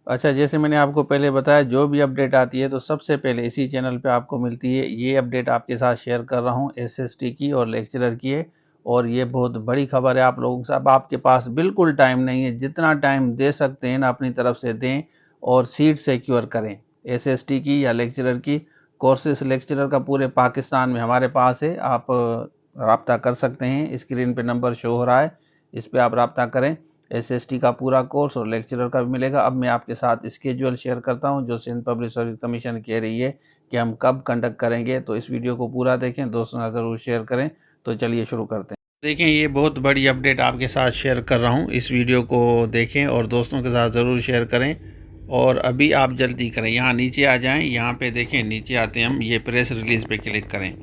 अच्छा, जैसे मैंने आपको पहले बताया, जो भी अपडेट आती है तो सबसे पहले इसी चैनल पे आपको मिलती है। ये अपडेट आपके साथ शेयर कर रहा हूँ एसएसटी की और लेक्चरर की है, और ये बहुत बड़ी खबर है आप लोगों के साथ। अब आपके पास बिल्कुल टाइम नहीं है, जितना टाइम दे सकते हैं ना अपनी तरफ से दें और सीट सिक्योर करें। एसएसटी की या लेक्चरर की कोर्सेस लेक्चरर का पूरे पाकिस्तान में हमारे पास है। आप राब्ता कर सकते हैं, स्क्रीन पे नंबर शो हो रहा है, इस पर आप राब्ता करें। एसएसटी का पूरा कोर्स और लेक्चरर का भी मिलेगा। अब मैं आपके साथ स्केड्यूल शेयर करता हूं जो सिंध पब्लिक सर्विस कमीशन कह रही है कि हम कब कंडक्ट करेंगे। तो इस वीडियो को पूरा देखें, दोस्तों के साथ ज़रूर शेयर करें। तो चलिए शुरू करते हैं। देखें, ये बहुत बड़ी अपडेट आपके साथ शेयर कर रहा हूँ, इस वीडियो को देखें और दोस्तों के साथ ज़रूर शेयर करें। और अभी आप जल्दी करें, यहाँ नीचे आ जाएं, यहाँ पे देखें, नीचे आते हैं हम, ये प्रेस रिलीज़ पे क्लिक करें।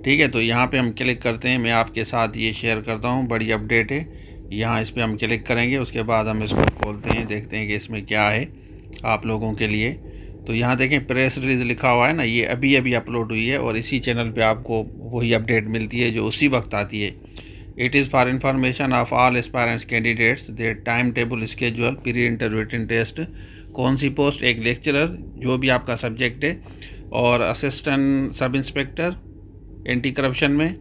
ठीक है, तो यहाँ पे हम क्लिक करते हैं, मैं आपके साथ ये शेयर करता हूँ, बड़ी अपडेट है। यहाँ इस पर हम क्लिक करेंगे, उसके बाद हम इसको खोलते हैं, देखते हैं कि इसमें क्या है आप लोगों के लिए। तो यहाँ देखें प्रेस रिलीज लिखा हुआ है ना, ये अभी अभी अपलोड हुई है और इसी चैनल पे आपको वही अपडेट मिलती है जो उसी वक्त आती है। It is for information of all aspirants candidates their time table schedule pre inter written test. कौन सी पोस्ट, एक लेक्चरर जो भी आपका सब्जेक्ट है, और assistant sub inspector anti corruption में,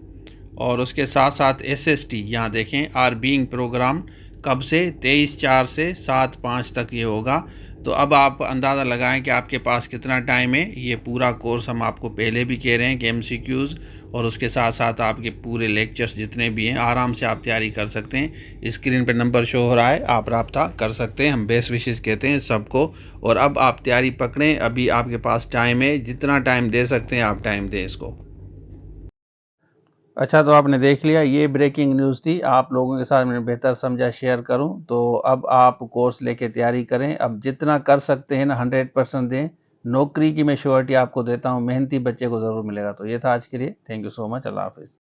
और उसके साथ साथ एसएसटी यहाँ देखें आर बीइंग प्रोग्राम। कब से? 23/4 से 7/5 तक ये होगा। तो अब आप अंदाज़ा लगाएं कि आपके पास कितना टाइम है। ये पूरा कोर्स हम आपको पहले भी कह रहे हैं कि एमसीक्यूज़ और उसके साथ साथ आपके पूरे लेक्चर्स जितने भी हैं आराम से आप तैयारी कर सकते हैं। स्क्रीन पे नंबर शो हो रहा है, आप रब्ता कर सकते हैं। हम बेस्ट विशेज़ कहते हैं सबको। और अब आप तैयारी पकड़ें, अभी आपके पास टाइम है, जितना टाइम दे सकते हैं आप टाइम दें इसको। अच्छा, तो आपने देख लिया, ये ब्रेकिंग न्यूज़ थी, आप लोगों के साथ मैंने बेहतर समझा शेयर करूं। तो अब आप कोर्स लेके तैयारी करें, अब जितना कर सकते हैं ना 100% दें। नौकरी की मैं श्योरिटी आपको देता हूं, मेहनती बच्चे को ज़रूर मिलेगा। तो ये था आज के लिए, थैंक यू सो मच, अल्लाह हाफिज़।